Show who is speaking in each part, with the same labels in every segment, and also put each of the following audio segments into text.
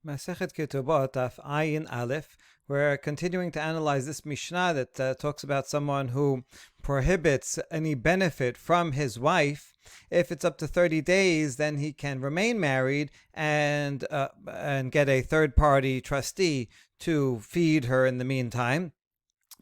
Speaker 1: Masechet Ketubot, Daf Ayin Aleph. We're continuing to analyze this Mishnah that talks about someone who prohibits any benefit from his wife. If it's up to 30 days, then he can remain married and get a third-party trustee to feed her in the meantime.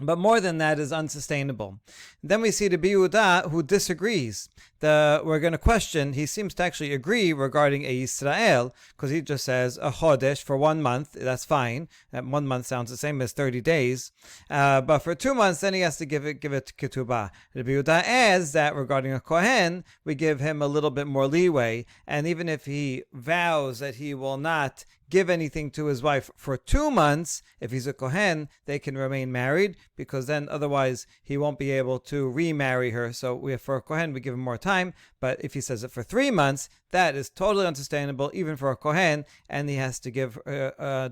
Speaker 1: But more than that is unsustainable. Then we see the Yehuda who disagrees. We're going to question, he seems to actually agree regarding a Yisrael, because he just says a Chodesh for 1 month, that's fine. That 1 month sounds the same as 30 days. But for 2 months, then he has to give it Ketubah. The Yehuda adds that regarding a Kohen, we give him a little bit more leeway, and even if he vows that he will not give anything to his wife for 2 months, if he's a Kohen, they can remain married, because then otherwise he won't be able to remarry her. So for a Kohen, we give him more time, but if he says it for 3 months, that is totally unsustainable, even for a Kohen, and he has to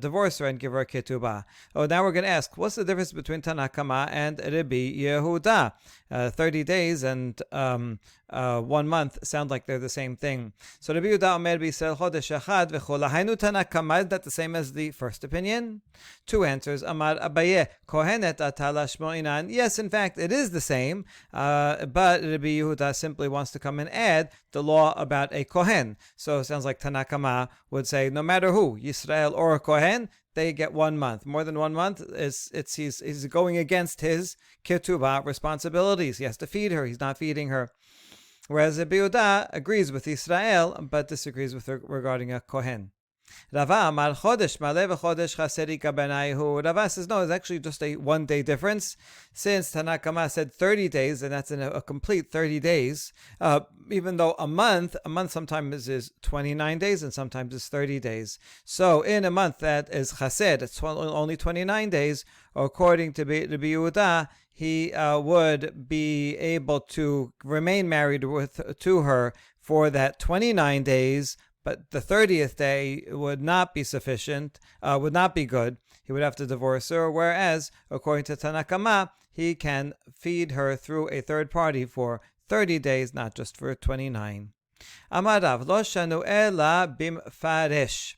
Speaker 1: divorce her and give her a ketubah. Oh, now we're going to ask, what's the difference between Tanakama and Rabbi Yehuda? 30 days and 1 month sound like they're the same thing. So Rabbi Yehuda Omer b'Yisrael chodesh echad v'chol hainu Tanakama. Is that the same as the first opinion? 2 answers. Amar Abaye kohenet atala shmo inan. Yes, in fact, it is the same, but Rabbi Yehuda simply wants to come and add the law about a Kohen. So it sounds like Tanakama would say, no matter who, Yisrael or a Kohen, they get 1 month. More than 1 month, he's going against his ketubah responsibilities. He has to feed her. He's not feeding her. Whereas Rabbi Yehuda agrees with Israel, but disagrees with her regarding a Kohen. Rava Amar Chodesh Maleh v'Chodesh Chaseri Kabenaihu. Rava says no, it's actually just a 1 day difference. Since Tanakama said 30 days, and that's in a complete 30 days, even though a month sometimes is 29 days and sometimes is 30 days. So in a month that is Chaser, it's only 29 days, according to Rabbi Yehuda, he would be able to remain married to her for that 29 days, but the 30th day would not be sufficient, would not be good. He would have to divorce her, whereas, according to Tanakama, he can feed her through a third party for 30 days, not just for 29. Amarav, lo shanu ela bim faresh.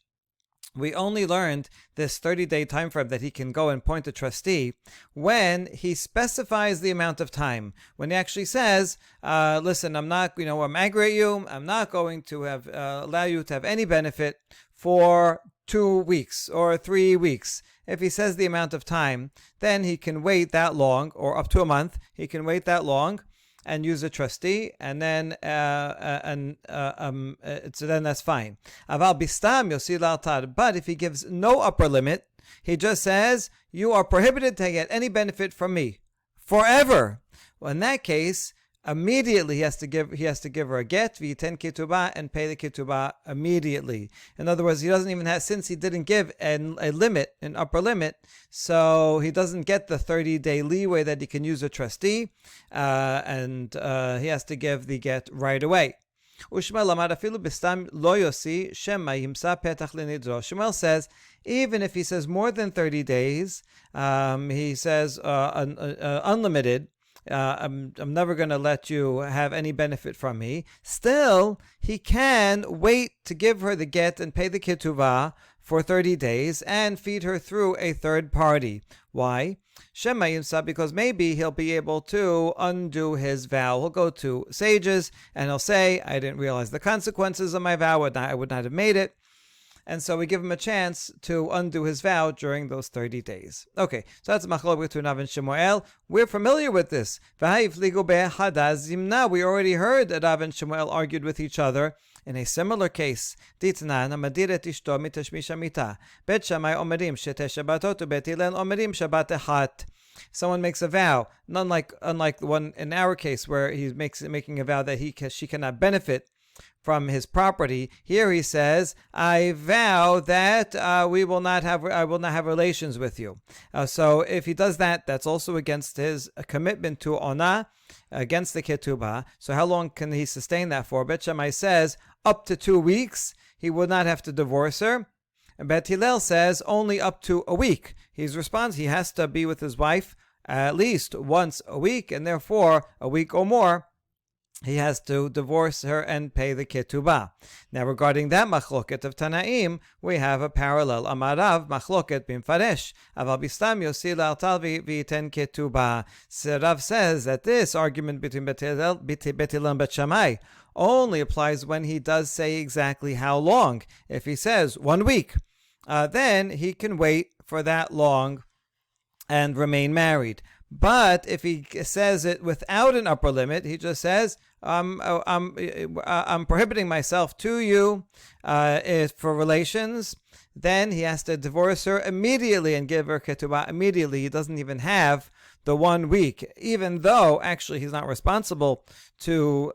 Speaker 1: We only learned this 30-day time frame that he can go and appoint a trustee when he specifies the amount of time. When he actually says, listen, I'm angry at you. I'm not going to allow you to have any benefit for 2 weeks or 3 weeks. If he says the amount of time, then he can wait that long, or up to a month. He can wait that long and use a trustee, and then so then that's fine. Aval bistam yosil altar. But if he gives no upper limit, he just says you are prohibited to get any benefit from me forever. Well, in that case, immediately he has to give her a get, v'yiten ketubah, and pay the ketubah immediately. In other words, he doesn't even have, since he didn't give a limit, an upper limit, so he doesn't get the 30-day leeway that he can use a trustee, and he has to give the get right away. Shmuel says, even if he says more than 30 days, he says unlimited, I'm never going to let you have any benefit from me. Still, he can wait to give her the get and pay the ketuvah for 30 days and feed her through a third party. Why? Shema Yimsa, because maybe he'll be able to undo his vow. He'll go to sages and he'll say, I didn't realize the consequences of my vow. I would not have made it. And so we give him a chance to undo his vow during those 30 days. Okay, so that's Machlok between Rav and Shemuel. We're familiar with this. We already heard that Rav and Shemuel argued with each other in a similar case. Someone makes a vow, unlike the one in our case where he's making a vow that she cannot benefit from his property. Here he says, I vow that I will not have relations with you. So if he does that, that's also against his commitment to Onah, against the ketubah. So how long can he sustain that for? Bet Shammai says up to 2 weeks. He would not have to divorce her. And Bet Hillel says only up to a week. He has to be with his wife at least once a week, and therefore a week or more he has to divorce her and pay the ketubah. Now, regarding that machloket of Tanaim, we have a parallel. Amarav machloket bimfaresh, aval bistam yosi la'altal v'yiten ketubah. So Rav says that this argument between Bet Hillel and Bet Shammai only applies when he does say exactly how long. If he says 1 week, then he can wait for that long and remain married. But if he says it without an upper limit, he just says, I'm prohibiting myself to you for relations, then he has to divorce her immediately and give her ketubah immediately. He doesn't even have the 1 week, even though actually he's not responsible to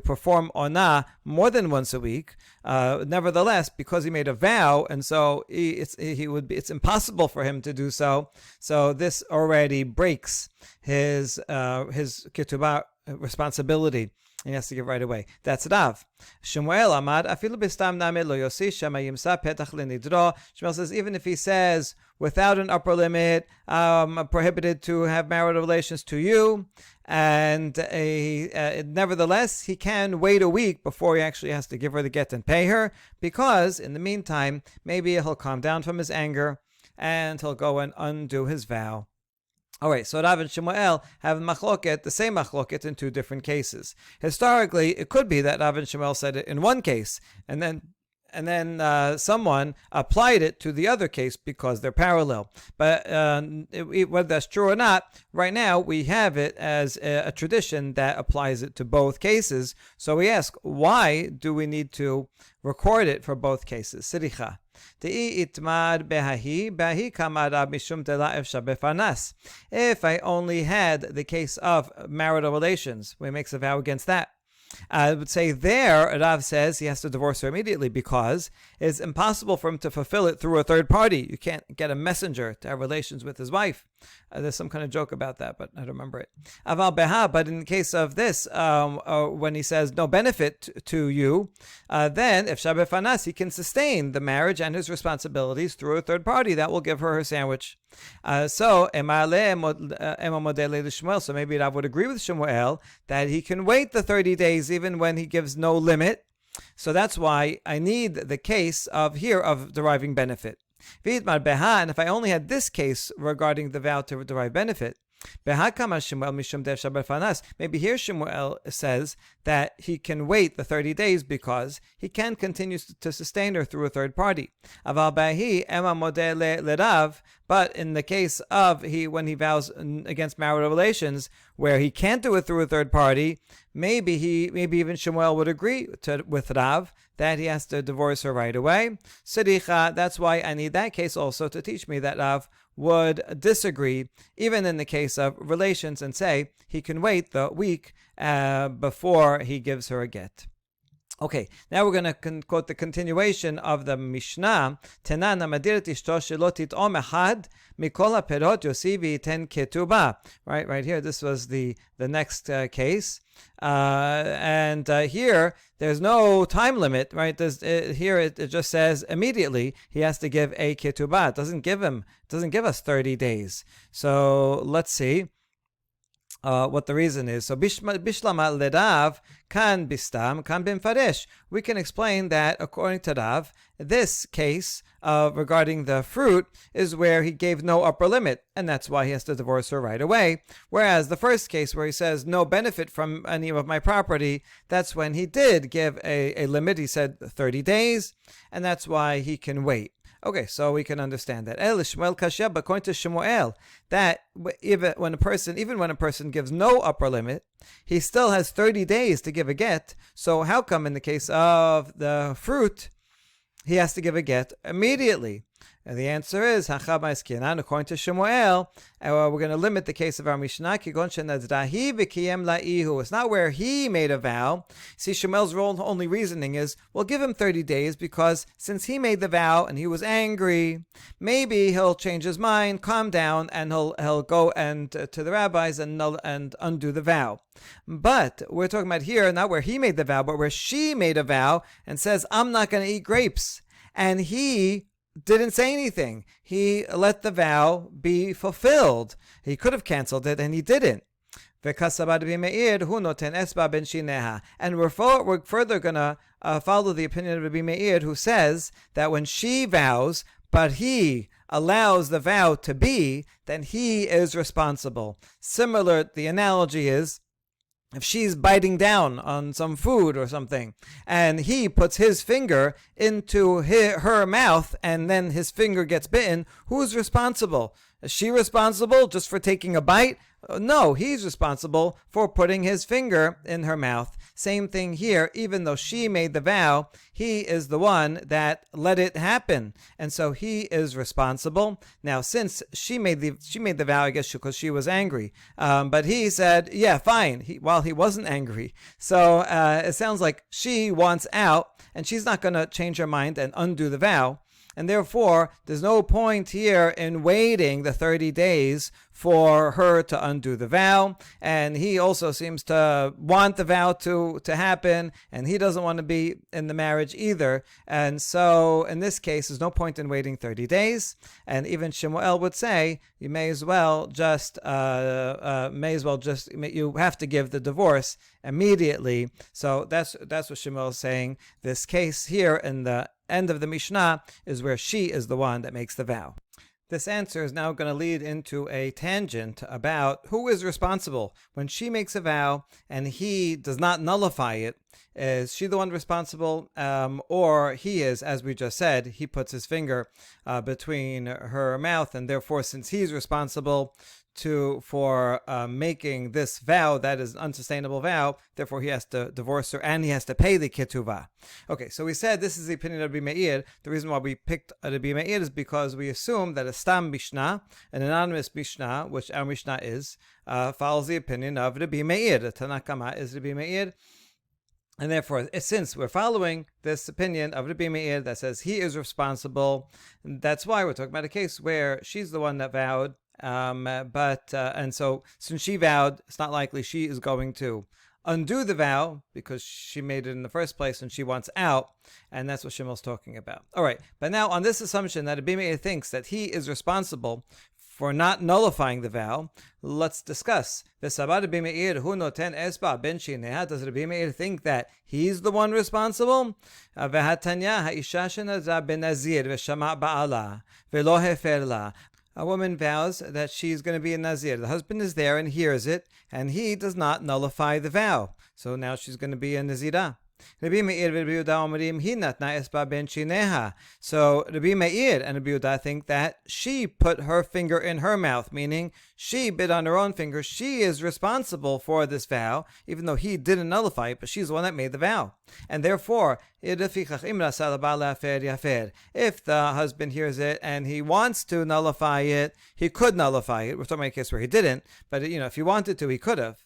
Speaker 1: perform onah more than once a week. Nevertheless, because he made a vow, and so it's impossible for him to do so. So this already breaks his ketubah responsibility. He has to give right away. That's Rav. Shmuel Amad afilu bistam name lo yosi shema yimsa petach lenidro. Shmuel says even if he says without an upper limit, prohibited to have marital relations to you, and nevertheless he can wait a week before he actually has to give her the get and pay her, because in the meantime maybe he'll calm down from his anger and he'll go and undo his vow. All right, so Rav and Shmuel have machloket, the same machloket in two different cases. Historically, it could be that Rav and Shmuel said it in one case, and then someone applied it to the other case because they're parallel. But whether that's true or not, right now we have it as a tradition that applies it to both cases. So we ask, why do we need to record it for both cases? Siricha. If I only had the case of marital relations, where he makes a vow against that, I would say there, Rav says he has to divorce her immediately because it's impossible for him to fulfill it through a third party. You can't get a messenger to have relations with his wife. There's some kind of joke about that, but I don't remember it. Aval beha, but in the case of this, when he says no benefit to you, then if shabefanas, he can sustain the marriage and his responsibilities through a third party that will give her sandwich. So maybe Rav would agree with Shmuel that he can wait the 30 days even when he gives no limit. So that's why I need the case of deriving benefit. And if I only had this case regarding the vow to derive benefit, maybe here Shmuel says that he can wait the 30 days because he can continue to sustain her through a third party. But in the case of when he vows against marital relations, where he can't do it through a third party, maybe even Shmuel would agree with Rav that he has to divorce her right away. Siricha, that's why I need that case also to teach me that Rav would disagree even in the case of relations and say he can wait the week before he gives her a get. Okay, now we're going to quote the continuation of the Mishnah. Tenana madirat ishto shelo tit'om echad mikol haperot yosi v'yiten ketubah. Right here. This was the next case, and here there's no time limit. Right, here it just says immediately he has to give a ketubah. It doesn't give us 30 days. So let's see what the reason is. So bishlama leRav kan bistam kan bimfaresh. We can explain that according to Rav, this case regarding the fruit is where he gave no upper limit, and that's why he has to divorce her right away. Whereas the first case where he says no benefit from any of my property, that's when he did give a limit. He said 30 days, and that's why he can wait. Okay, so we can understand that. Shmuel Kashyap, according to Shmuel, that even when a person gives no upper limit, he still has 30 days to give a get. So how come in the case of the fruit, he has to give a get immediately? And the answer is, according to Shmuel, we're going to limit the case of our Mishnah. It's not where he made a vow. See, Shmuel's only reasoning is, we'll give him 30 days because since he made the vow and he was angry, maybe he'll change his mind, calm down, and he'll go and to the rabbis and undo the vow. But we're talking about here, not where he made the vow, but where she made a vow and says, I'm not going to eat grapes. And he didn't say anything. He let the vow be fulfilled. He could have canceled it and he didn't. And we're further going to follow the opinion of Rabbi Meir, who says that when she vows, but he allows the vow to be, then he is responsible. Similar, the analogy is, if she's biting down on some food or something, and he puts his finger into her mouth, and then his finger gets bitten, who's responsible? Is she responsible just for taking a bite? No, he's responsible for putting his finger in her mouth. Same thing here. Even though she made the vow, he is the one that let it happen, and so he is responsible. Now, since she made the vow, I guess because she was angry, but he said, "Yeah, fine." While he wasn't angry, so it sounds like she wants out, and she's not going to change her mind and undo the vow. And therefore, there's no point here in waiting the 30 days for her to undo the vow. And he also seems to want the vow to happen, and he doesn't want to be in the marriage either. And so, in this case, there's no point in waiting 30 days. And even Shemuel would say, you may as well just, you have to give the divorce immediately. So that's what Shemuel is saying. This case here in the end of the Mishnah is where she is the one that makes the vow. This answer is now going to lead into a tangent about who is responsible when she makes a vow and he does not nullify it. Is she the one responsible, or he is, as we just said, he puts his finger between her mouth, and therefore, since he's responsible for making this vow that is an unsustainable vow, therefore he has to divorce her and he has to pay the ketubah. Okay, so we said this is the opinion of Rabbi Meir. The reason why we picked Rabbi Meir is because we assume that a stam mishnah, an anonymous mishnah, which our mishnah is, follows the opinion of Rabbi Meir. The Tanakama is Rabbi Meir. And therefore, since we're following this opinion of Rabbi Meir that says he is responsible, that's why we're talking about a case where she's the one that vowed. And so since she vowed, it's not likely she is going to undo the vow because she made it in the first place and she wants out. And that's what Shemuel's talking about. All right. But now on this assumption that Rabbi Meir thinks that he is responsible for not nullifying the vow, let's discuss. Does Rabbi Meir think that he's the one responsible? A woman vows that she's going to be a Nazir. The husband is there and hears it, and he does not nullify the vow. So now she's going to be a Nazirah. So Rabbi Meir and Rabbi Yehuda think that she put her finger in her mouth, meaning she bit on her own finger. She is responsible for this vow, even though he didn't nullify it, but she's the one that made the vow. And therefore, if the husband hears it and he wants to nullify it, he could nullify it. We're talking about a case where he didn't, but if he wanted to, he could have.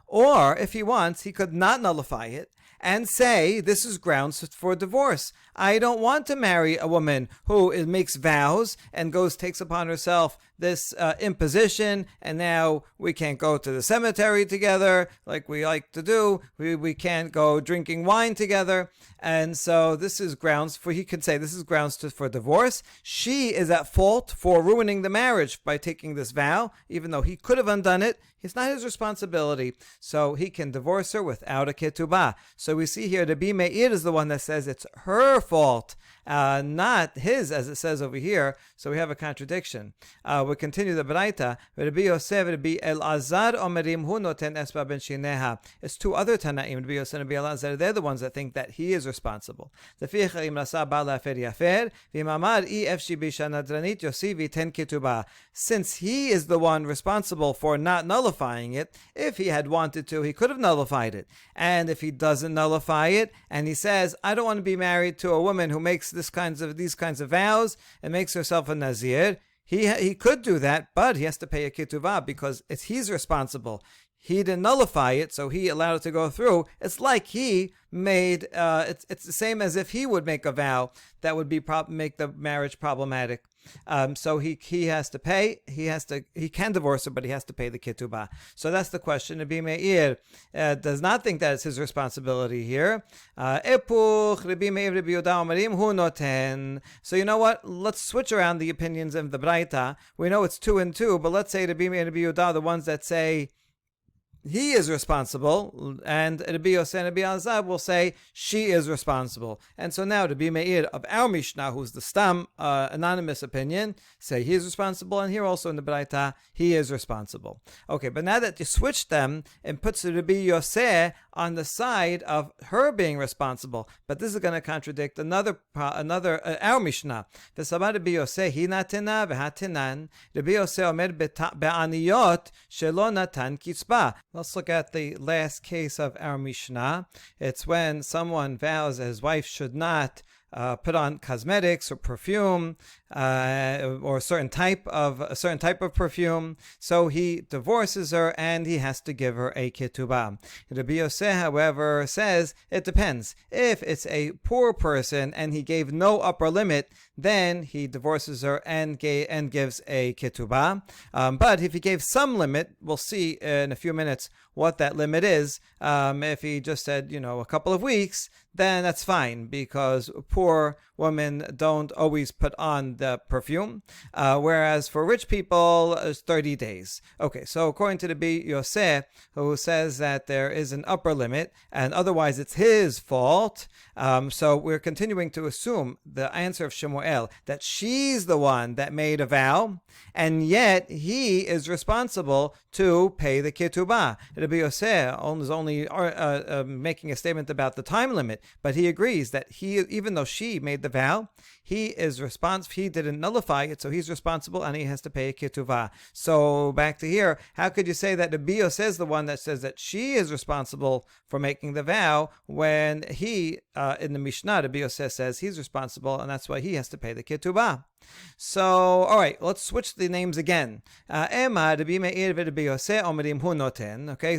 Speaker 1: Or if he wants, he could not nullify it and say, this is grounds for divorce. I don't want to marry a woman who makes vows and takes upon herself this imposition, and now we can't go to the cemetery together like we like to do. We can't go drinking wine together. And so this is grounds for, he could say, this is grounds for divorce. She is at fault for ruining the marriage by taking this vow, even though he could have undone it. It's not his responsibility, so he can divorce her without a ketubah. So we see here, Rabbi Meir is the one that says it's her fault, not his, as it says over here. So we have a contradiction. We continue the Baraita. Rabbi Yosef, Rabbi Elazar, Omerim hu noten esba ben shineha. It's two other Tanaim, Rabbi Yosef and Rabbi Elazar. They're the ones that think that he is responsible. Since he is the one responsible for not nullifying it, if he had wanted to, he could have nullified it. And if he doesn't nullify it, and he says, I don't want to be married to a woman who makes these kinds of vows and makes herself a Nazir, he could do that, but he has to pay a ketuvah because he's responsible. He didn't nullify it, so he allowed it to go through. It's like he made, it's the same as if he would make a vow that would make the marriage problematic. So he has to pay. He can divorce her, but he has to pay the ketubah. So that's the question. Rabbi Meir does not think that it's his responsibility here. Epuch Rabbi Meir Rabbi Yehuda Omerim hu noten. So you know what? Let's switch around the opinions of the Braita. We know it's 2 and 2, but let's say Rabbi Meir and Rabbi Yehuda are the ones that say he is responsible, and Rabbi Yosef and Rabbi Elazar will say she is responsible. And so now Rabbi Meir of our Mishnah, who's the Stam anonymous opinion, say he is responsible, and here also in the Braita, he is responsible. Okay, but now that you switch them and puts Rabbi Yosef on the side of her being responsible, but this is going to contradict another our Mishnah. V'sabar Rabbi Yosef hinatena v'hatenan. Rabbi Yosef omer be'aniyot shelo natan kitzba. Let's look at the last case of our Mishnah. It's when someone vows that his wife should not put on cosmetics or perfume or a certain type of perfume. So he divorces her and he has to give her a ketubah. Rabbi Yosef, however, says it depends. If it's a poor person and he gave no upper limit, then he divorces her and gives a ketubah. But if he gave some limit, we'll see in a few minutes what that limit is. If he just said, a couple of weeks, then that's fine, because poor women don't always put on the perfume, whereas for rich people, it's 30 days. Okay, so according to the Rabbi Yosef, who says that there is an upper limit, and otherwise it's his fault, so we're continuing to assume the answer of Shemuel, that she's the one that made a vow, and yet he is responsible to pay the ketubah. Rabbi Yosef is only making a statement about the time limit, but he agrees that even though she made the vow, he didn't nullify it, so he's responsible and he has to pay a ketuvah. So back to here, how could you say that Rabbi Yosef is the one that says that she is responsible for making the vow when he, in the Mishnah, Rabbi Yosef says he's responsible and that's why he has to pay the ketubah? So, all right, let's switch the names again. Okay,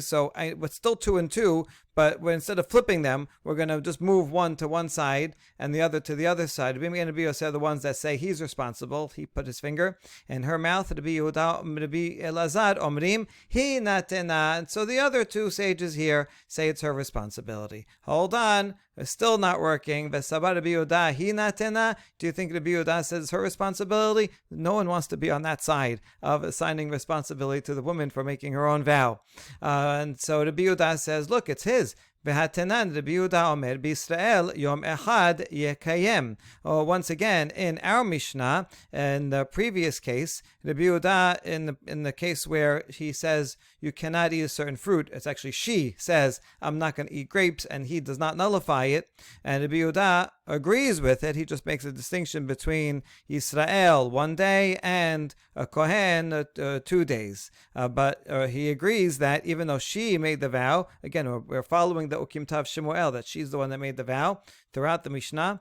Speaker 1: so it's still 2 and 2, but instead of flipping them, we're going to just move one to one side and the other to the other side. Rabbi Meir and Rabbi Yosef are the ones that say he's responsible. He put his finger in her mouth. Rabbi Yehuda, Rabbi Elazar, Omrim, he natena. And so the other two sages here say it's her responsibility. Hold on. It's still not working. V'sabar Rabbi Yehuda, he natena. Do you think Rabbi Yehuda says it's her responsibility? No one wants to be on that side of assigning responsibility to the woman for making her own vow. And so Rabbi Yehuda says, look, it's his. V'hatenan Rabbi Yehuda omer b'Yisrael yom echad yekayem. Once again, in our Mishnah, in the previous case, Rabbi Yehuda, in the case where he says you cannot eat a certain fruit, it's actually she says I'm not going to eat grapes, and he does not nullify it. And Rabbi Yehuda agrees with it. He just makes a distinction between Yisrael 1 day and a Kohen 2 days. But he agrees that even though she made the vow, again, we're following the Ukim Tav Shemuel, that she's the one that made the vow throughout the Mishnah.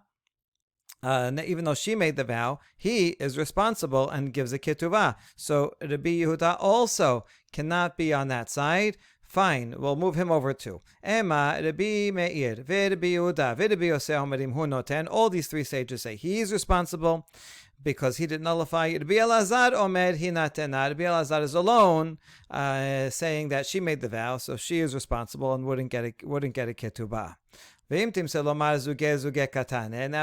Speaker 1: Even though she made the vow, he is responsible and gives a ketuvah. So Rabbi Yehuda also cannot be on that side. Fine, we'll move him over too. Ema, Rabbi Meir, Rabbi Yehuda, Rabbi Yosef Omerim hu noten. All these three sages say he is responsible because he didn't nullify it. Rabbi Elazar Omer hi natena. Rabbi Elazar is alone, saying that she made the vow, so she is responsible and wouldn't get a ketubah. Now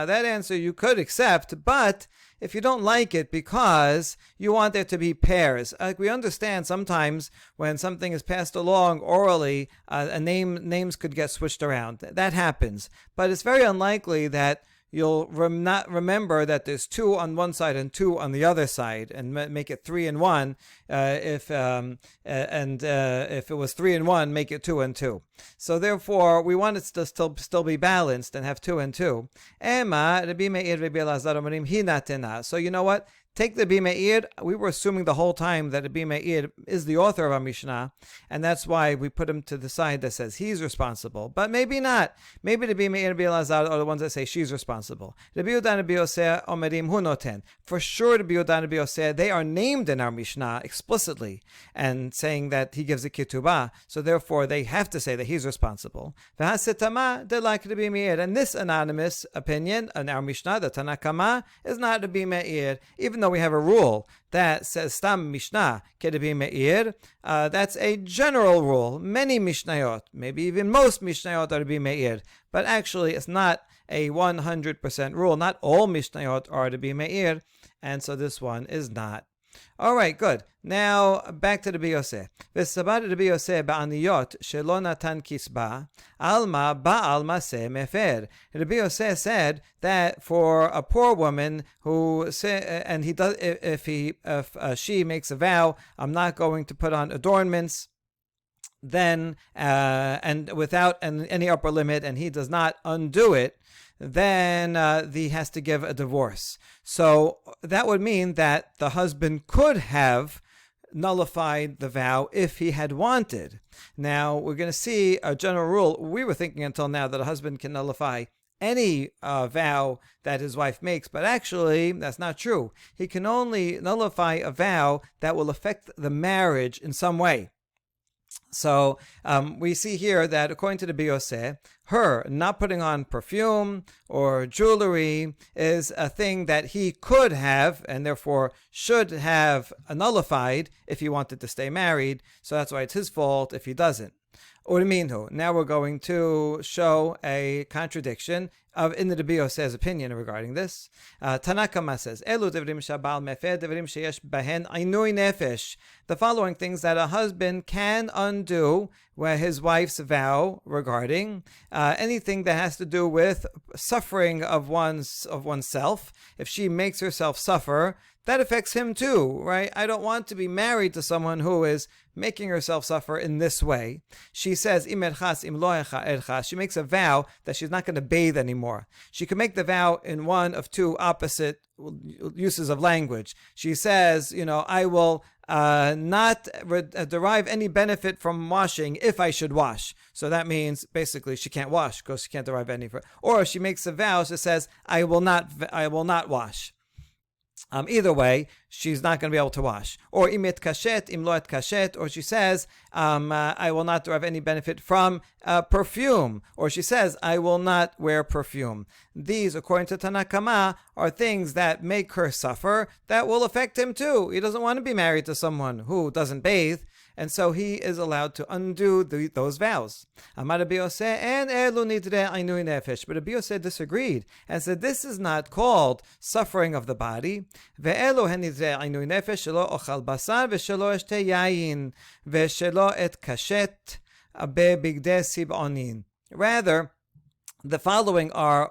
Speaker 1: that answer you could accept, but if you don't like it because you want there to be pairs, we understand sometimes when something is passed along orally, names could get switched around. That happens, but it's very unlikely that you'll not remember that there's 2 on one side and 2 on the other side, and make it 3 and 1. If it was 3 and 1, make it 2 and 2. So therefore, we want it to still be balanced and have 2 and 2. So you know what? Take the Rabbi Meir. We were assuming the whole time that Rabbi Meir is the author of our Mishnah, and that's why we put him to the side that says he's responsible. But maybe not. Maybe Rabbi Meir and Rabbi Elazar are the ones that say she's responsible. Rabbi Yehuda and Rabbi Yosef omerim hu noten. For sure, Rabbi Yehuda and Rabbi Yosef, they are named in our Mishnah explicitly and saying that he gives a ketubah. So therefore, they have to say that he's responsible. V'hasetama de like Rabbi Meir. And this anonymous opinion in our Mishnah, the Tanakama, is not Rabbi Meir, even though we have a rule that says Stam Mishnah Kedebi Meir, that's a general rule. Many Mishnayot, maybe even most Mishnayot are to be Meir, but actually it's not a 100% rule. Not all Mishnayot are to be Meir, and so this one is not. All right, good. Now back to the Rabbi Yosef. V'sabar Rabbi Yosef ba'aniyot shelo natan kisba alma ba'al maseh mefer. Rabbi Yosef said that for a poor woman who and he does if she makes a vow, I'm not going to put on adornments, then and without any upper limit, and he does not undo it, then he has to give a divorce. So that would mean that the husband could have nullified the vow if he had wanted. Now, we're going to see a general rule. We were thinking until now that a husband can nullify any vow that his wife makes, but actually that's not true. He can only nullify a vow that will affect the marriage in some way. So we see here that according to the Biyoseh, her not putting on perfume or jewelry is a thing that he could have and therefore should have nullified if he wanted to stay married. So that's why it's his fault if he doesn't. Urminhu. Now we're going to show a contradiction in the Rabbi Yosef's opinion regarding this. Tanakama says, Elu devrim shabal mefer devrim sheyesh bahen ainui nefesh. The following things that a husband can undo where his wife's vow regarding anything that has to do with suffering of oneself. If she makes herself suffer, that affects him too, right? I don't want to be married to someone who is making herself suffer in this way. She says, she makes a vow that she's not going to bathe anymore. She can make the vow in one of two opposite uses of language. She says, I will not derive any benefit from washing if I should wash. So that means basically she can't wash because she can't derive any. Or she makes a vow that says, I will not wash. Either way, she's not going to be able to wash. Or imit kashet, imloet kashet, or she says, I will not derive any benefit from perfume. Or she says, I will not wear perfume. These, according to Tanakama, are things that make her suffer that will affect him too. He doesn't want to be married to someone who doesn't bathe, and so he is allowed to undo those vows. Amar Rabbi Yosef and elu nidre ainui nefesh. But Rabbi Yosef disagreed and said this is not called suffering of the body. Ve'elu henidre ainui nefesh shelo ochal basar v'shelo eshte yayin v'shelo et kashet bebigdei sib'onin. Rather, the following are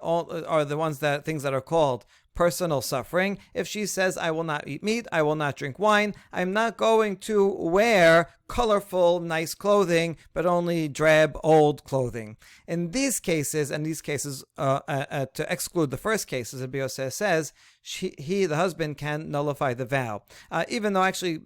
Speaker 1: the ones things that are called personal suffering. If she says, I will not eat meat, I will not drink wine, I'm not going to wear colorful, nice clothing, but only drab, old clothing. In these cases, to exclude the first cases, Rabbi Yosef says, the husband can nullify the vow. Even though actually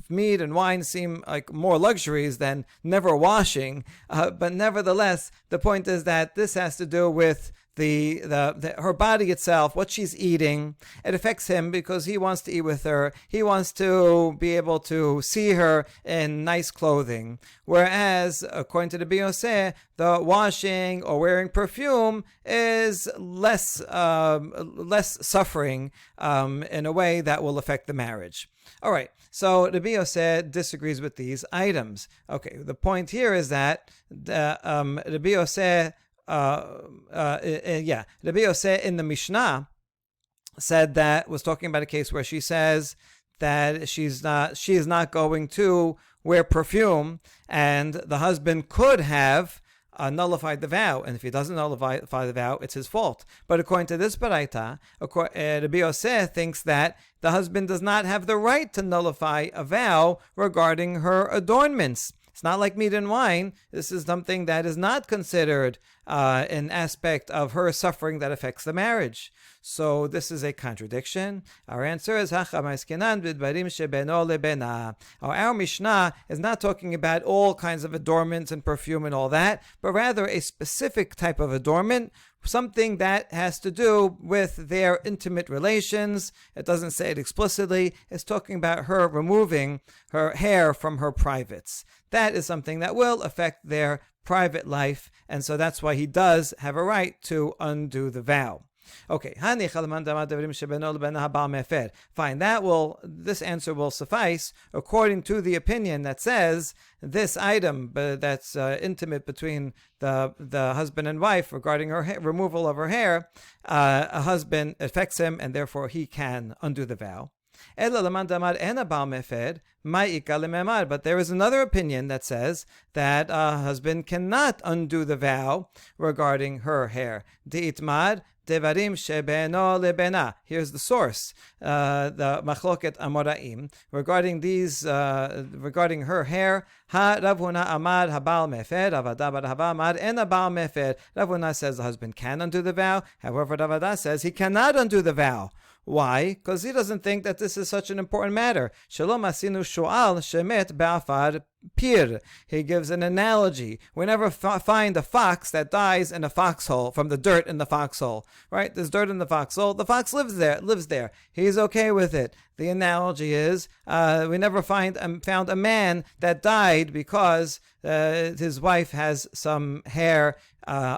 Speaker 1: meat and wine seem like more luxuries than never washing, but nevertheless, the point is that this has to do with her body itself, what she's eating. It affects him because he wants to eat with her. He wants to be able to see her in nice clothing. Whereas, according to the Biyoseh, the washing or wearing perfume is less suffering in a way that will affect the marriage. All right, so the Biyoseh disagrees with these items. Okay, the point here is that the Biyoseh Rabbi Yosef in the Mishnah was talking about a case where she says that she is not going to wear perfume, and the husband could have nullified the vow, and if he doesn't nullify the vow, it's his fault. But according to this baraita, Rabbi Yosef thinks that the husband does not have the right to nullify a vow regarding her adornments. It's not like meat and wine. This is something that is not considered an aspect of her suffering that affects the marriage. So this is a contradiction. Our answer is our Mishnah is not talking about all kinds of adornments and perfume and all that, but rather a specific type of adornment, something that has to do with their intimate relations. It doesn't say it explicitly. It's talking about her removing her hair from her privates. That is something that will affect their private life, and so that's why he does have a right to undo the vow. Okay, fine. This answer will suffice according to the opinion that says this item that's intimate between the husband and wife regarding her removal of her hair, a husband affects him and therefore he can undo the vow. But there is another opinion that says that a husband cannot undo the vow regarding her hair. Deitmad devarim shebeno lebena. Here's the source, the machloket amoraim regarding these, regarding her hair. Ha Rav Huna amad habal mefer, Rav Ada bar Hava amad en habal mefer. Rav Huna says the husband can undo the vow. However, Rav Ada says he cannot undo the vow. Why? Because he doesn't think that this is such an important matter. Shalom asinu shu'al shemet ba'afar pir. He gives an analogy. We never find a fox that dies in a foxhole from the dirt in the foxhole. Right? There's dirt in the foxhole. The fox lives there. He's okay with it. The analogy is we never found a man that died because his wife has some hair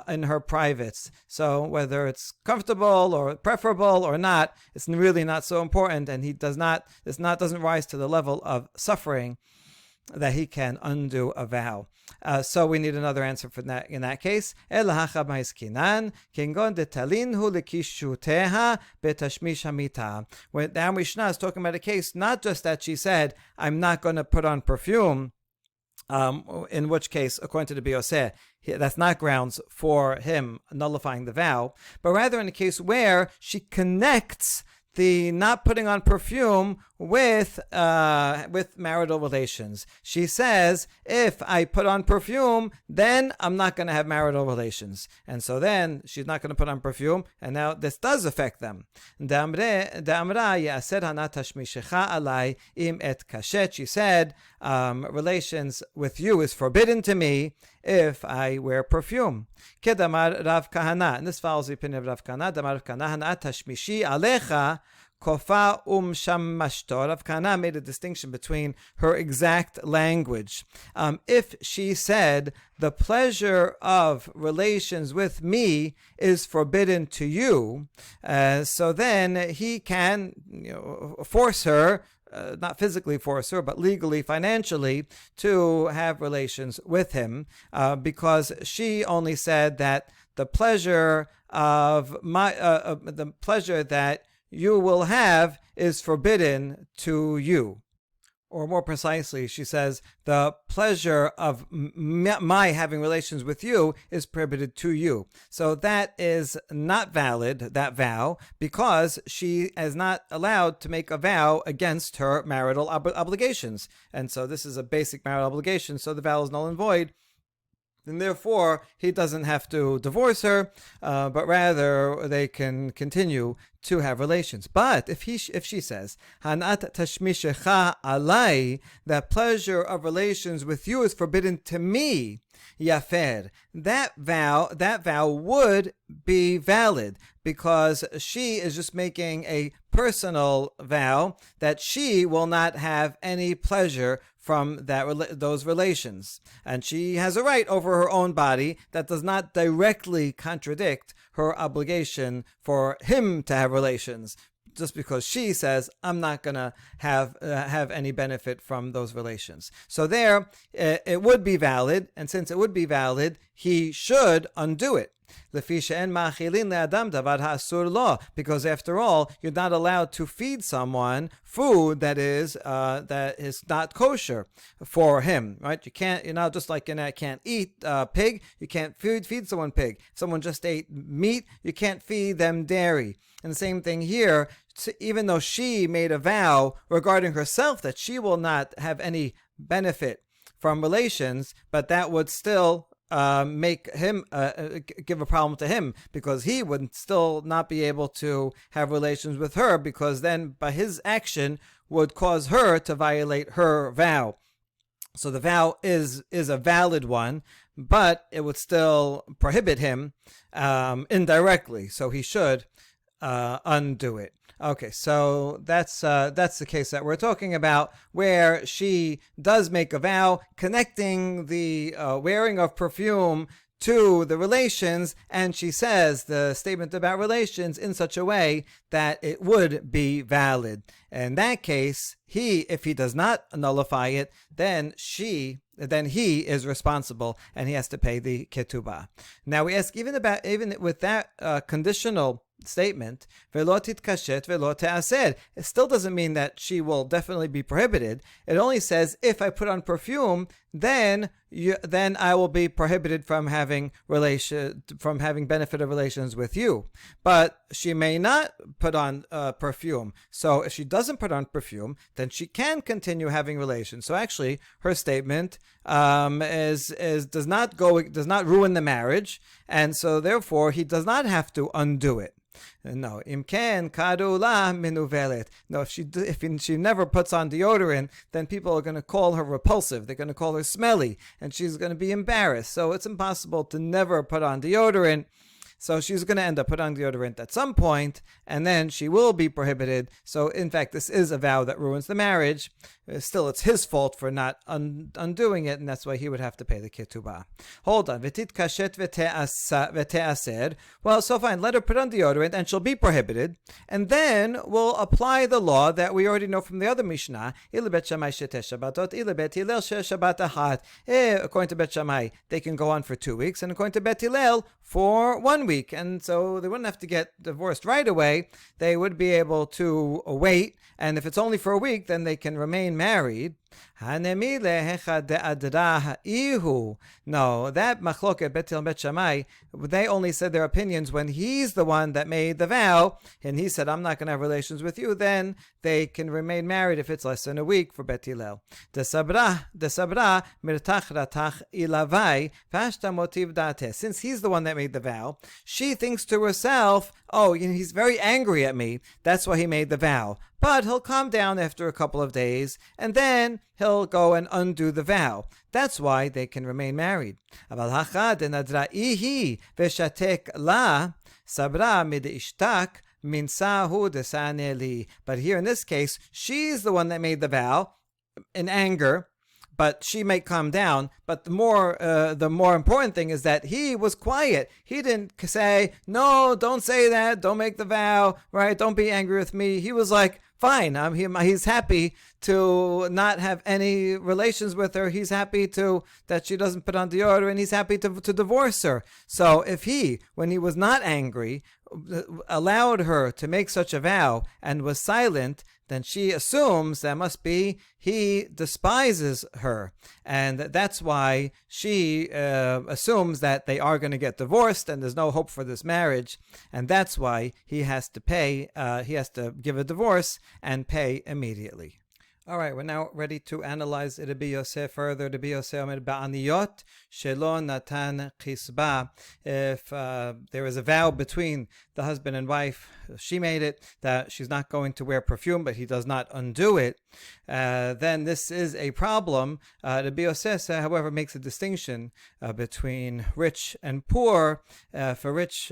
Speaker 1: in her privates. So whether it's comfortable or preferable or not, it's really not so important, and doesn't rise to the level of suffering that he can undo a vow. So we need another answer for that in that case. When the Mishnah is talking about a case, not just that she said, I'm not going to put on perfume, in which case, according to the Bioseh, that's not grounds for him nullifying the vow, but rather in a case where she connects the not putting on perfume with marital relations. She says, if I put on perfume, then I'm not going to have marital relations. And so then she's not going to put on perfume, and now this does affect them. She said, relations with you is forbidden to me if I wear perfume. Kedamar Rav Kahana, and this follows the opinion of Rav Kahana. Damar Rav Kahana, Hanat Tashmishi Alecha Kofa Shammashto. Rav Kahana made a distinction between her exact language. If she said, the pleasure of relations with me is forbidden to you, so then he can force her, not physically force her, but legally, financially, to have relations with him, because she only said that the pleasure of the pleasure that you will have is forbidden to you. Or more precisely, she says, the pleasure of my having relations with you is prohibited to you. So that is not valid, that vow, because she is not allowed to make a vow against her marital obligations. And so this is a basic marital obligation, so the vow is null and void. And therefore, he doesn't have to divorce her, but rather they can continue to have relations. But if she says, Hanat tashmishecha alai, that pleasure of relations with you is forbidden to me, yafer, that vow would be valid, because she is just making a personal vow that she will not have any pleasure from those relations. And she has a right over her own body that does not directly contradict her obligation for him to have relations, just because she says, I'm not going to have any benefit from those relations. So there, it would be valid, and since it would be valid, he should undo it. Because after all, you're not allowed to feed someone food that is not kosher for him, right? You're not just like can't eat pig, you can't feed someone pig. If someone just ate meat, you can't feed them dairy. And the same thing here, even though she made a vow regarding herself that she will not have any benefit from relations, but that would still make him give a problem to him, because he would still not be able to have relations with her, because then by his action would cause her to violate her vow. So the vow is a valid one, but it would still prohibit him indirectly. So he should undo it. Okay, so that's the case that we're talking about, where she does make a vow connecting the wearing of perfume to the relations, and she says the statement about relations in such a way that it would be valid. In that case, if he does not nullify it, then he is responsible and he has to pay the ketubah. Now we ask, even with that conditional statement, velo titkashet velo te'aser, it still doesn't mean that she will definitely be prohibited. It only says, if I put on perfume, then I will be prohibited from having benefit of relations with you. But she may not put on perfume. So if she doesn't put on perfume, then she can continue having relations. So actually, her statement does not ruin the marriage, and so therefore he does not have to undo it. No, imken kadula minuvelet. No, if she never puts on deodorant, then people are going to call her repulsive. They're going to call her smelly, and she's going to be embarrassed. So it's impossible to never put on deodorant. So she's going to end up putting on deodorant at some point, and then she will be prohibited. So in fact, this is a vow that ruins the marriage. Still, it's his fault for not undoing it, and that's why he would have to pay the ketubah. Hold on. V'tit kashet v'te'aser. Well, so fine. Let her put on deodorant, and she'll be prohibited. And then we'll apply the law that we already know from the other Mishnah. Ilibet Shammai shetesh Shabbatot, ilibet Hillel Shabbat achat. According to Bet Shammai, they can go on for 2 weeks, and according to Bet Hillel, for 1 week. And so they wouldn't have to get divorced right away. They would be able to wait, and if it's only for a week, then they can remain married. No, that machloket Bet Hillel Bet Shammai, they only said their opinions when he's the one that made the vow, and he said, I'm not going to have relations with you, then they can remain married if it's less than a week for Bet Hillel. Since he's the one that made the vow, she thinks to herself, oh, he's very angry at me, that's why he made the vow. But he'll calm down after a couple of days, and then he'll go and undo the vow. That's why they can remain married. But here in this case, she's the one that made the vow in anger, but she may calm down. But the more important thing is that he was quiet. He didn't say, no, don't say that, don't make the vow, right? Don't be angry with me. He was like, fine, he's happy to not have any relations with her. He's happy that she doesn't put on deodorant. He's happy to divorce her. So if he, when he was not angry, allowed her to make such a vow and was silent, then she assumes that must be he despises her. And that's why she assumes that they are going to get divorced and there's no hope for this marriage. And that's why he has to give a divorce and pay immediately. All right, we're now ready to analyze Rabbi Yosef further. Rabbi Yosef omer ba'aniyot shelo natan chisba. If there is a vow between the husband and wife, she made it, that she's not going to wear perfume, but he does not undo it, then this is a problem. Rabbi Yosef, however, makes a distinction between rich and poor. If a rich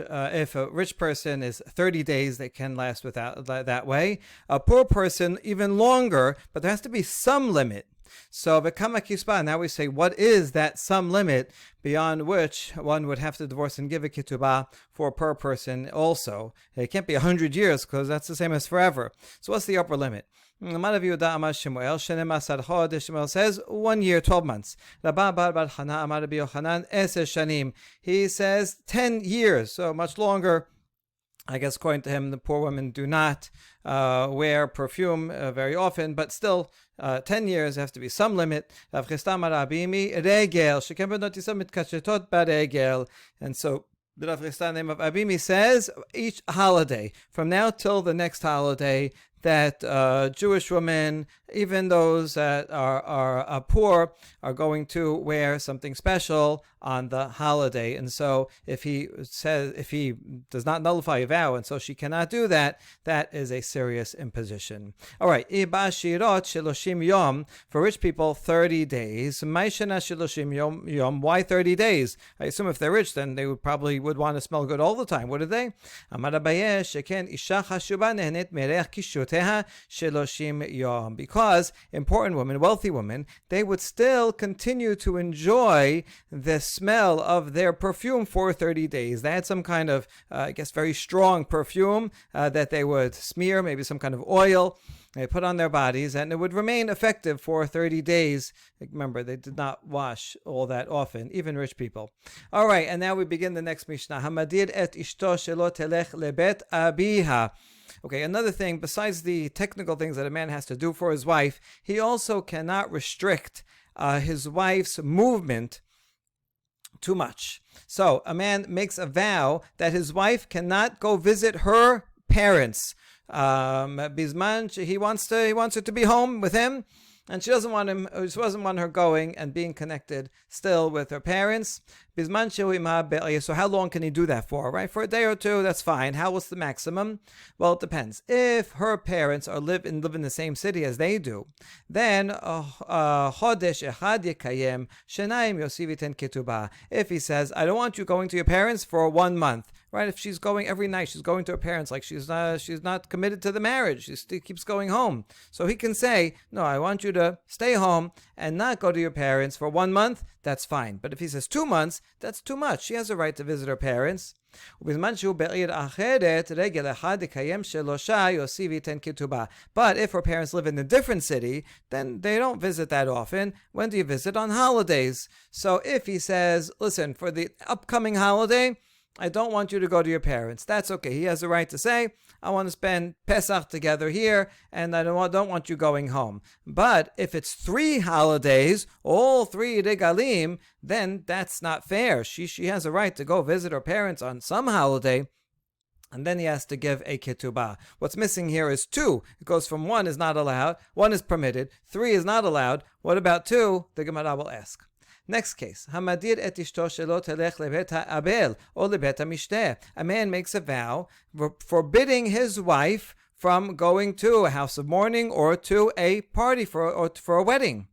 Speaker 1: person is 30 days, they can last without that way. A poor person, even longer, but there has to be some limit. So v'kama kisba, now we say, what is that some limit beyond which one would have to divorce and give a ketubah for per person also? It can't be 100 years because that's the same as forever. So what's the upper limit? Shmuel says 1 year, 12 months. He says 10 years, so much longer. I guess according to him, the poor women do not wear perfume very often, but still 10 years has to be some limit. And so the Rav Chisda name of Abimi says each holiday, from now till the next holiday, that Jewish women, even those that are poor, are going to wear something special on the holiday. And so if he does not nullify a vow, and so she cannot do that, that is a serious imposition. All right, for rich people, 30 days. Why 30 days? I assume if they're rich, then they would want to smell good all the time, wouldn't they? ריחויותיה 30 יום. Because important women, wealthy women, they would still continue to enjoy the smell of their perfume for 30 days. They had some kind of, I guess, very strong perfume that they would smear, maybe some kind of oil they put on their bodies, and it would remain effective for 30 days. Remember, they did not wash all that often, even rich people. All right, and now we begin the next Mishnah. Hamadir et ishto shelo telech lebet abiha. Okay, another thing, besides the technical things that a man has to do for his wife, he also cannot restrict his wife's movement too much. So, a man makes a vow that his wife cannot go visit her parents. Bisman, he wants her to be home with him, and she doesn't want her going and being connected still with her parents. Bisman, so how long can he do that for? Right, for a day or two, that's fine. How was the maximum? Well, it depends. If her parents live in the same city as they do, then chodesh echad yekayem shenayim yosiv iten ketubah. If he says, I don't want you going to your parents for 1 month, right? If she's going every night, she's going to her parents, like she's not committed to the marriage. She still keeps going home. So he can say, no, I want you to stay home and not go to your parents for 1 month. That's fine. But if he says 2 months, that's too much. She has a right to visit her parents. But if her parents live in a different city, then they don't visit that often. When do you visit? On holidays. So if he says, listen, for the upcoming holiday, I don't want you to go to your parents, that's okay. He has the right to say, I want to spend Pesach together here, and I don't want you going home. But if it's 3 holidays, all 3 regalim, then that's not fair. She has a right to go visit her parents on some holiday, and then he has to give a ketubah. What's missing here is 2. It goes from 1 is not allowed, 1 is permitted, 3 is not allowed. What about 2? The Gemara will ask. Next case, Hamadir et ishto shelo telech lebet ha'abel or lebet ha'mishteh. A man makes a vow forbidding his wife from going to a house of mourning or to a party for a wedding.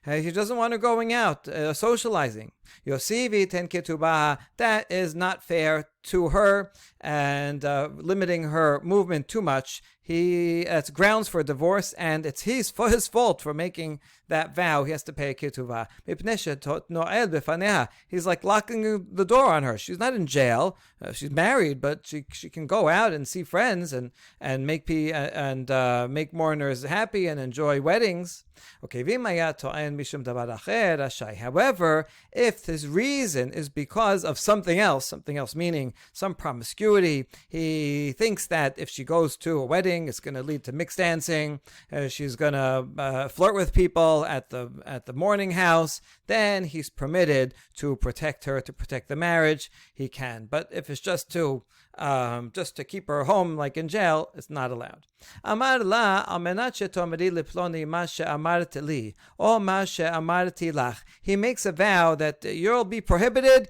Speaker 1: He doesn't want her going out, socializing. Yosivi ten ketubah. That is not fair to her, and limiting her movement too much. It's grounds for divorce, and it's his fault for making that vow. He has to pay a ketubah. He's like locking the door on her. She's not in jail. She's married, but she can go out and see friends and make mourners happy and enjoy weddings. Okay. However, if his reason is because of something else meaning some promiscuity, he thinks that if she goes to a wedding, it's going to lead to mixed dancing, she's going to flirt with people at the mourning house, then he's permitted to protect her, to protect the marriage. He can. But if it's just to keep her home like in jail, it's not allowed. Amar la al menat shetomri liploni ma she'amarti li or ma she'amarti lach. He makes a vow that you'll be prohibited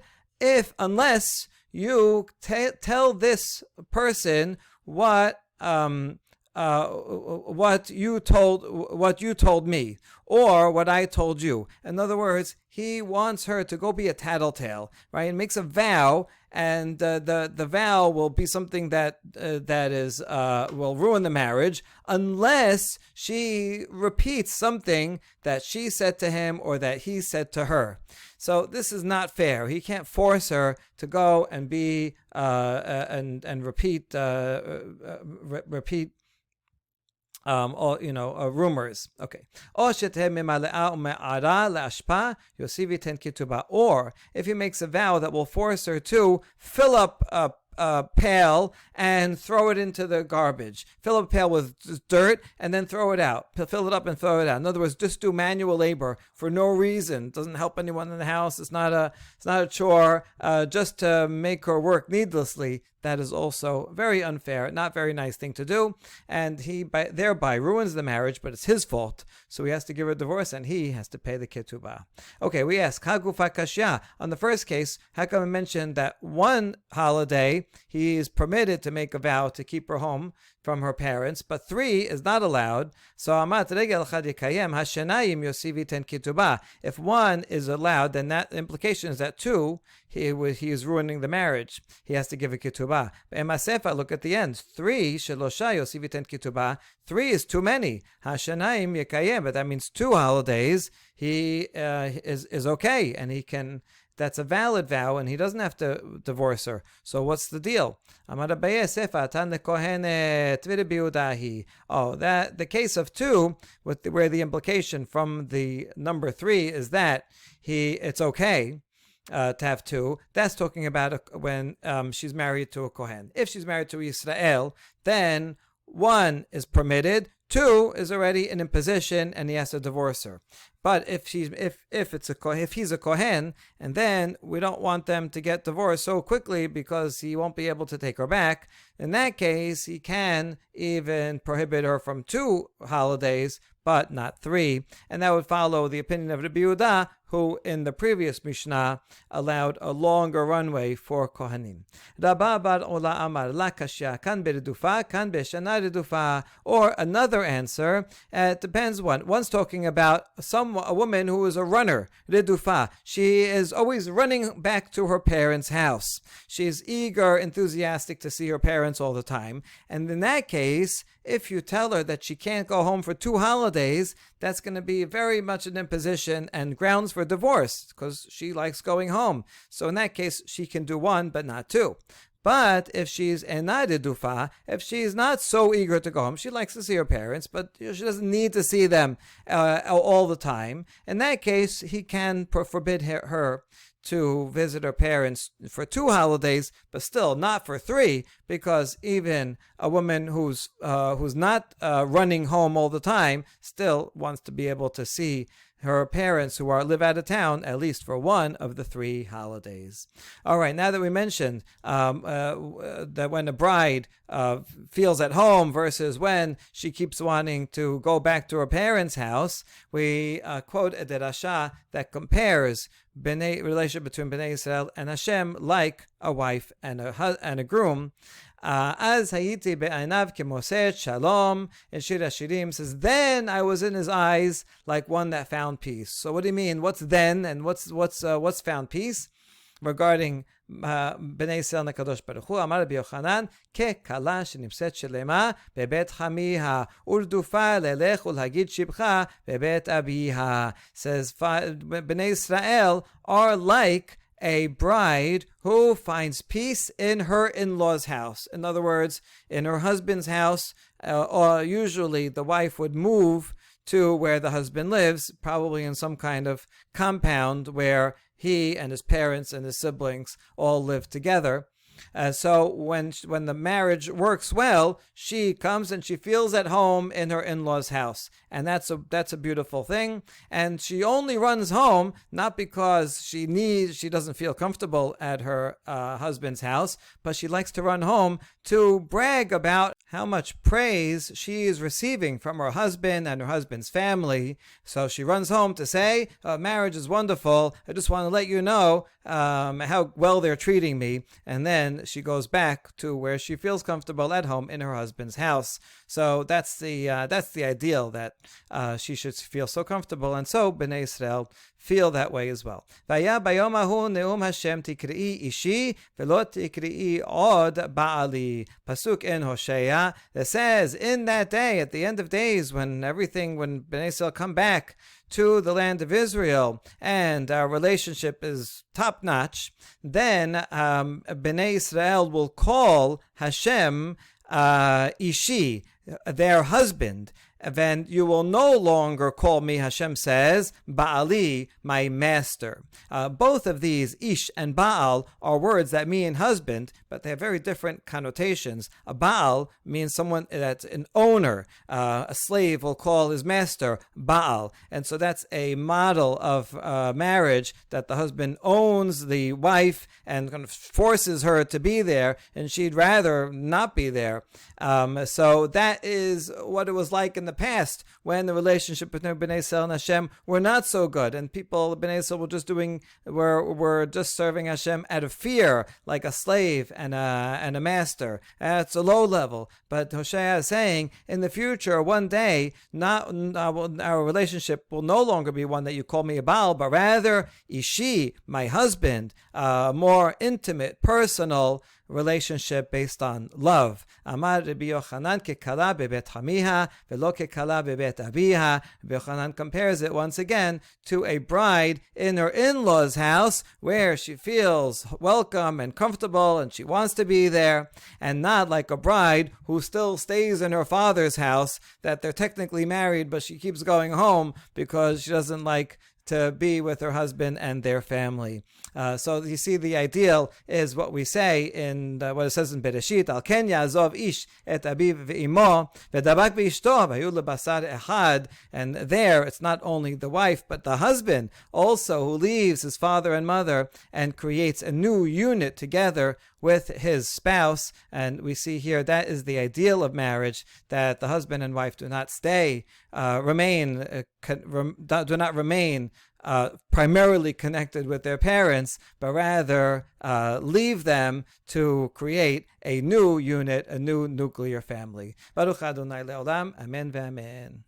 Speaker 1: unless you tell this person what you told me, or what I told you. In other words, he wants her to go be a tattletale, right? And makes a vow, and the vow will be something that will ruin the marriage unless she repeats something that she said to him or that he said to her. So this is not fair. He can't force her to go and be and repeat rumors. Okay. Or if he makes a vow that will force her to fill up a pail and throw it into the garbage. Fill up a pail with dirt and then throw it out. Fill it up and throw it out. In other words, just do manual labor for no reason. It doesn't help anyone in the house. It's not a chore. Just to make her work needlessly. That is also very unfair, not very nice thing to do, and he thereby ruins the marriage, but it's his fault, so he has to give her a divorce, and he has to pay the ketubah. Okay, we ask, Hagufa Kashya, on the first case, how come I mentioned that one holiday he is permitted to make a vow to keep her home, from her parents, but 3 is not allowed. So amat regel chad yekayem hashenayim yosivi ten ketubah. If 1 is allowed, then that implication is that 2, he is ruining the marriage. He has to give a ketubah. Emasefa, look at the end. 3 shelosha yosivi ten ketubah. 3 is too many. Hashenayim yekayem, but that means 2 holidays. He is okay, and he can. That's a valid vow, and he doesn't have to divorce her. So what's the deal? Oh, that the case of 2, where the implication from the number 3 is that it's okay to have 2. That's talking about when she's married to a Kohen. If she's married to Israel, then 1 is permitted. 2 is already an imposition, and he has to divorce her. But if he's a Kohen, and then we don't want them to get divorced so quickly because he won't be able to take her back, in that case, he can even prohibit her from 2 holidays, but not 3. And that would follow the opinion of Rabbi Yehuda, who in the previous Mishnah allowed a longer runway for Kohanim. Rabba bar Ola Amar la kashya kan beredufa kan beshana redufa. Or another answer, it depends one. One's talking about a woman who is a runner, redufa. She is always running back to her parents' house. She is eager, enthusiastic to see her parents all the time. And in that case, if you tell her that she can't go home for 2 holidays, that's going to be very much an imposition and grounds for divorce because she likes going home. So in that case, she can do 1 but not 2. But if she's enadedufa, if she's not so eager to go home, she likes to see her parents, but she doesn't need to see them all the time. In that case, he can forbid her to visit her parents for 2 holidays, but still not for 3, because even a woman who's not running home all the time still wants to be able to see her parents who live out of town at least for 1 of the 3 holidays. All right, now that we mentioned that when a bride feels at home versus when she keeps wanting to go back to her parents' house, we quote a derasha that compares relationship between Bnei Israel and Hashem like a wife and a groom. As hayiti be'ainav kemoset shalom, in Shir Hashirim says, then I was in his eyes like one that found peace. So what do you mean? What's then and what's found peace? Regarding Bnei Israel and Kadosh Baruch Hu, Amar Rabbi Yochanan, ככלה שנמצאת שלמה בבית חמיה, ורדופה ללך ולהגיד שבחה בבית אביה. Says, Bnei Israel are like a bride who finds peace in her in-law's house. In other words, in her husband's house, or usually the wife would move to where the husband lives, probably in some kind of compound where he and his parents and his siblings all live together. So when the marriage works well, she comes and she feels at home in her in-laws' house, and that's a beautiful thing. And she only runs home not because she doesn't feel comfortable at her husband's house, but she likes to run home to brag about how much praise she is receiving from her husband and her husband's family. So she runs home to say, marriage is wonderful. I just want to let you know how well they're treating me. And then she goes back to where she feels comfortable at home in her husband's house. So that's the ideal, that she should feel so comfortable, and so Bnei Israel feel that way as well. Vaya bayom hahu neum Hashem tikri'i ishi velo tikri'i od ba'ali. Pasuk in Hosea that says, in that day, at the end of days, when Bnei Israel come back to the land of Israel and our relationship is top notch, then Bnei Israel will call Hashem Ishi, their husband. Then you will no longer call me, Hashem says, Ba'ali, my master. Both of these, Ish and Baal, are words that mean husband, but they have very different connotations. A Baal means someone that's an owner. A slave will call his master Baal. And so that's a model of marriage, that the husband owns the wife and kind of forces her to be there, and she'd rather not be there. So that is what it was like in the past when the relationship between Bnei Israel and Hashem were not so good, and people, Bnei Israel, were just serving Hashem out of fear, like a slave and a master. It's a low level. But Hosea is saying, in the future, one day, our relationship will no longer be one that you call me a Baal, but rather Ishi, my husband, more intimate, personal relationship based on love. Amar Rabbi Yochanan kekala bebet hamiha velo kekala bebet abiha. Rabbi Yochanan compares it once again to a bride in her in-laws' house where she feels welcome and comfortable and she wants to be there, and not like a bride who still stays in her father's house, that they're technically married but she keeps going home because she doesn't like to be with her husband and their family. So you see, the ideal is what we say in what it says in Bereshit, Al ken ya'azov ish et aviv ve'imo v'dabak be'ishto v'hayu lebasar echad. And there, it's not only the wife, but the husband also who leaves his father and mother and creates a new unit together with his spouse. And we see here that is the ideal of marriage, that the husband and wife do not remain primarily connected with their parents, but rather leave them to create a new unit, a new nuclear family. Baruch Adonai Le'olam. Amen ve'amen.